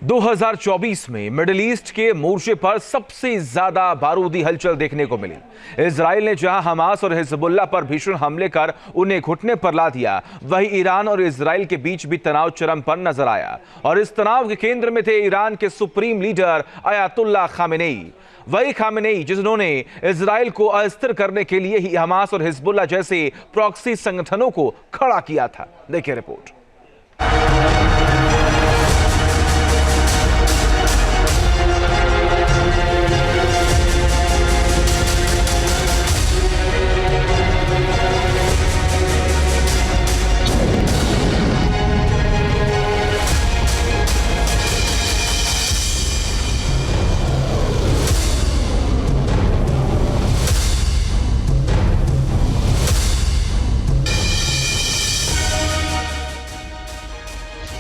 2024 में middle east के मोर्चे पर सबसे ज्यादा बारूदी हलचल देखने को मिली। इजराइल ने जहां हमास और हिजबुल्लाह पर भीषण हमले कर उन्हें घुटने पर ला दिया, वहीं ईरान और इजराइल के बीच भी तनाव चरम पर नजर आया और इस तनाव के केंद्र में थे ईरान के सुप्रीम लीडर अयातुल्लाह खामेनेई। वही खामेनेई जिन्होंने इजराइल को अस्थिर करने के लिए ही हमास और हिजबुल्लाह जैसे प्रॉक्सी संगठनों को खड़ा किया था। देखिए रिपोर्ट।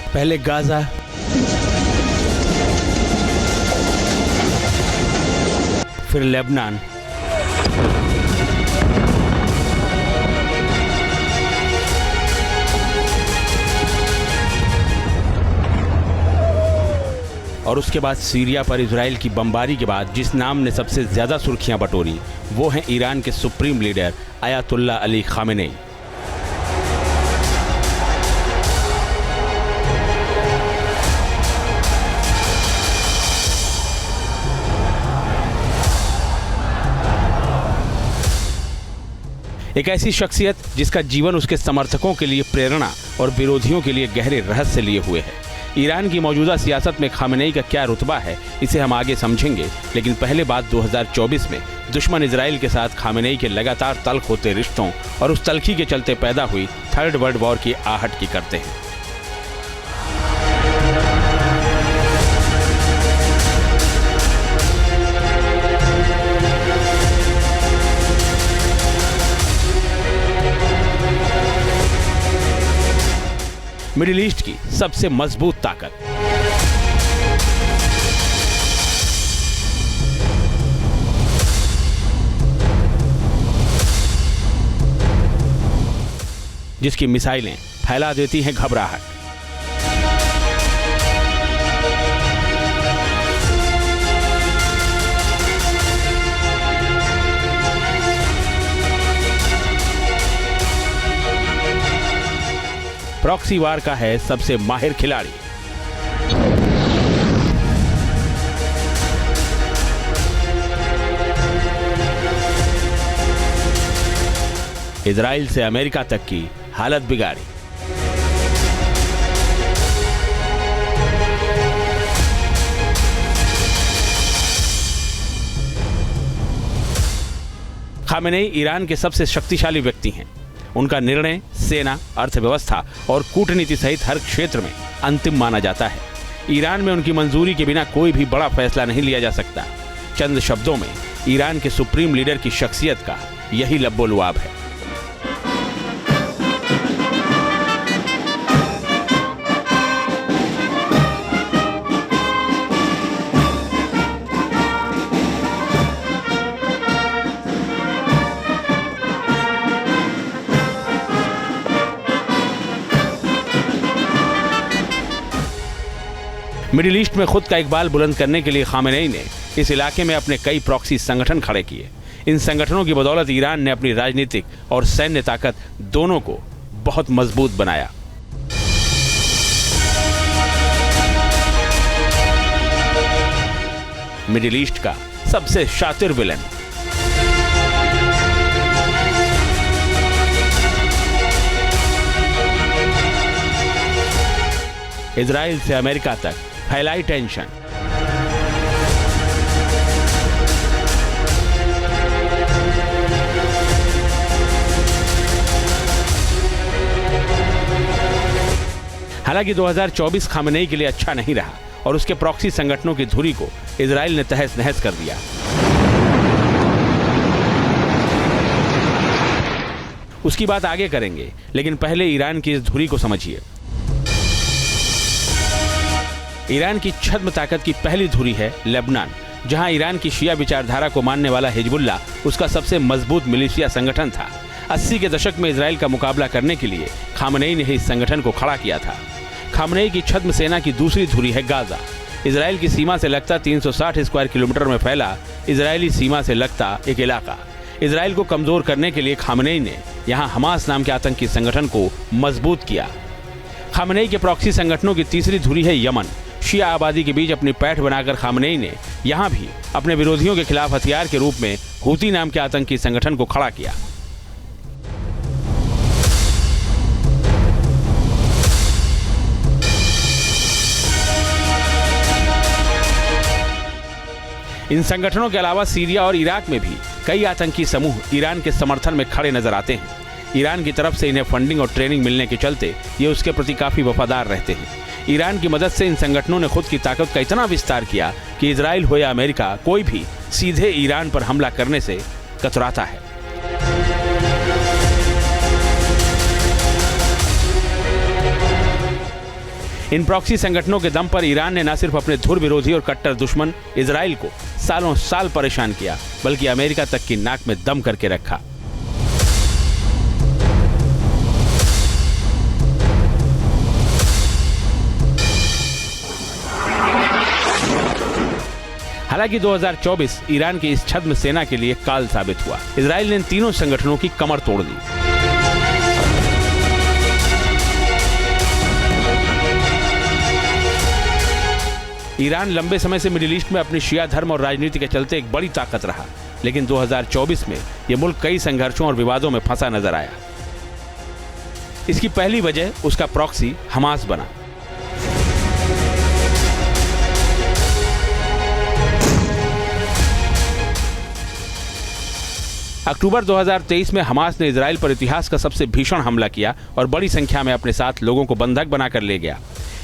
पहले गाजा, फिर लेबनान, और उसके बाद सीरिया पर इजराइल की बमबारी के बाद जिस नाम ने सबसे ज्यादा सुर्खियां बटोरी वो है ईरान के supreme leader Ayatollah Ali Khamenei. एक ऐसी शख्सियत जिसका जीवन उसके समर्थकों के लिए प्रेरणा और विरोधियों के लिए गहरे रहस्य लिए हुए है। ईरान की मौजूदा सियासत में खामेनेई का क्या रुतबा है इसे हम आगे समझेंगे, लेकिन पहले बात 2024 में दुश्मन इजराइल के साथ खामेनेई के लगातार तल्ख होते रिश्तों और उस तल्खी के चलते पैदा हुई थर्ड वर्ल्ड वॉर की आहट की करते हैं। मिडिल ईस्ट की सबसे मजबूत ताकत, जिसकी मिसाइलें फैला देती हैं घबराहट। प्रॉक्सी वार का है सबसे माहिर खिलाड़ी। इजराइल से अमेरिका तक की हालत बिगाड़ी। खामेनेई ईरान के सबसे शक्तिशाली व्यक्ति हैं। उनका निर्णय सेना, अर्थव्यवस्था और कूटनीति सहित हर क्षेत्र में अंतिम माना जाता है। ईरान में उनकी मंजूरी के बिना कोई भी बड़ा फैसला नहीं लिया जा सकता। चंद शब्दों में ईरान के सुप्रीम लीडर की शख्सियत का यही लब्बो-लुआब है। मिडिल ईस्ट में खुद का इकबाल बुलंद करने के लिए खामेनेई ने इस इलाके में अपने कई प्रॉक्सी संगठन खड़े किए। इन संगठनों की बदौलत ईरान ने अपनी राजनीतिक और सैन्य ताकत दोनों को बहुत मजबूत बनाया। मिडिल ईस्ट का सबसे शातिर विलेन, इजराइल से अमेरिका तक फैलाई टेंशन। हालांकि 2024 खामेनेई के लिए अच्छा नहीं रहा और उसके प्रॉक्सी संगठनों की धुरी को इजराइल ने तहस नहस कर दिया। उसकी बात आगे करेंगे, लेकिन पहले ईरान की इस धुरी को समझिए। ईरान की छद्म ताकत की पहली धुरी है लेबनान, जहां ईरान की शिया विचारधारा को मानने वाला हिजबुल्लाह उसका सबसे मजबूत मिलिशिया संगठन था। 80 के दशक में इजराइल का मुकाबला करने के लिए खामेनेई ने इस संगठन को खड़ा किया था। खामेनेई की छद्म सेना की दूसरी धुरी है गाजा। इजराइल की सीमा से लगता 360 स्क्वायर किलोमीटर में फैला इजरायली सीमा से लगता एक इलाका। इजराइल को कमजोर करने के लिए खामनेई ने यहाँ हमास नाम के आतंकी संगठन को मजबूत किया। खामनेई के प्रॉक्सी संगठनों की तीसरी धुरी है यमन। शिया आबादी के बीच अपनी पैठ बनाकर खामनेई ने यहाँ भी अपने विरोधियों के खिलाफ हथियार के रूप में हूती नाम के आतंकी संगठन को खड़ा किया। इन संगठनों के अलावा सीरिया और इराक में भी कई आतंकी समूह ईरान के समर्थन में खड़े नजर आते हैं। ईरान की तरफ से इन्हें फंडिंग और ट्रेनिंग मिलने के चलते ये उसके प्रति काफी वफादार रहते हैं। ईरान की मदद से इन संगठनों ने खुद की ताकत का इतना विस्तार किया कि इजराइल हो या अमेरिका, कोई भी सीधे ईरान पर हमला करने से कतराता है। इन प्रॉक्सी संगठनों के दम पर ईरान ने न सिर्फ अपने धुर विरोधी और कट्टर दुश्मन इजराइल को सालों साल परेशान किया, बल्कि अमेरिका तक की नाक में दम करके रखा। हालांकि 2024 ईरान की इस छद्म सेना के लिए काल साबित हुआ। इजराइल ने इन तीनों संगठनों की कमर तोड़ दी। ईरान लंबे समय से मिडिल ईस्ट में अपनी शिया धर्म और राजनीति के चलते एक बड़ी ताकत रहा, लेकिन 2024 में यह मुल्क कई संघर्षों और विवादों में फंसा नजर आया। इसकी पहली वजह उसका प्रॉक्सी हमास बना। अक्टूबर 2023 में हमास ने इजराइल पर इतिहास का सबसे भीषण हमला किया और बड़ी संख्या में अपने साथ लोगों को बंधक बनाकर ले गया।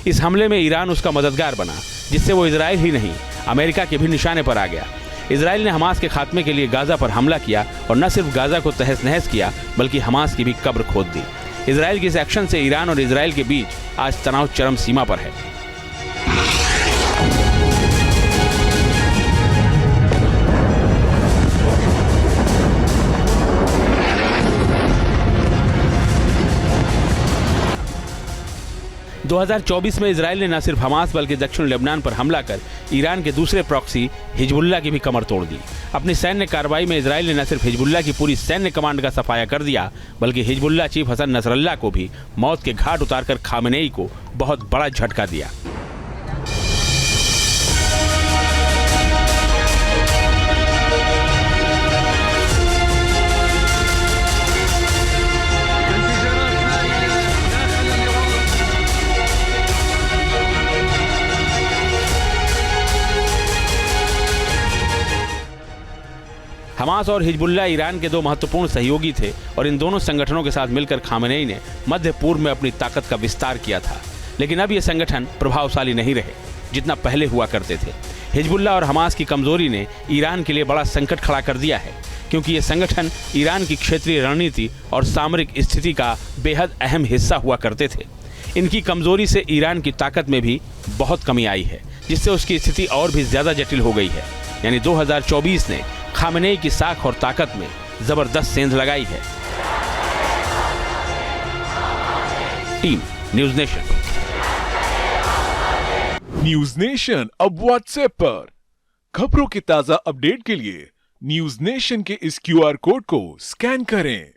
इस हमले में ईरान उसका मददगार बना, जिससे वो इजराइल ही नहीं अमेरिका के भी निशाने पर आ गया। इजराइल ने हमास के खात्मे के लिए गाजा पर हमला किया और न सिर्फ गाजा को तहस नहस किया, बल्कि हमास की भी कब्र खोद दी। इजराइल के इस एक्शन से ईरान और इजराइल के बीच आज तनाव चरम सीमा पर है। दो 2024 में इजराइल ने न सिर्फ हमास बल्कि दक्षिण लेबनान पर हमला कर ईरान के दूसरे प्रॉक्सी हिजबुल्लाह की भी कमर तोड़ दी। अपनी सैन्य कार्रवाई में इजराइल ने न सिर्फ हिजबुल्लाह की पूरी सैन्य कमांड का सफाया कर दिया, बल्कि हिजबुल्लाह चीफ हसन नसरल्लाह को भी मौत के घाट उतारकर खामेनेई को बहुत बड़ा झटका दिया। हमास और हिजबुल्लाह ईरान के दो महत्वपूर्ण सहयोगी थे और इन दोनों संगठनों के साथ मिलकर खामेनेई ने मध्य पूर्व में अपनी ताकत का विस्तार किया था। लेकिन अब ये संगठन प्रभावशाली नहीं रहे जितना पहले हुआ करते थे। हिजबुल्लाह और हमास की कमजोरी ने ईरान के लिए बड़ा संकट खड़ा कर दिया है, क्योंकि ये संगठन ईरान की क्षेत्रीय रणनीति और सामरिक स्थिति का बेहद अहम हिस्सा हुआ करते थे। इनकी कमजोरी से ईरान की ताकत में भी बहुत कमी आई है, जिससे उसकी स्थिति और भी ज्यादा जटिल हो गई है। यानी 2024 ने खामेनेई की साख और ताकत में जबरदस्त सेंध लगाई है। Team news nation. News nation अब व्हाट्सएप पर खबरों के ताजा अपडेट के लिए न्यूज नेशन के इस QR कोड को स्कैन करें।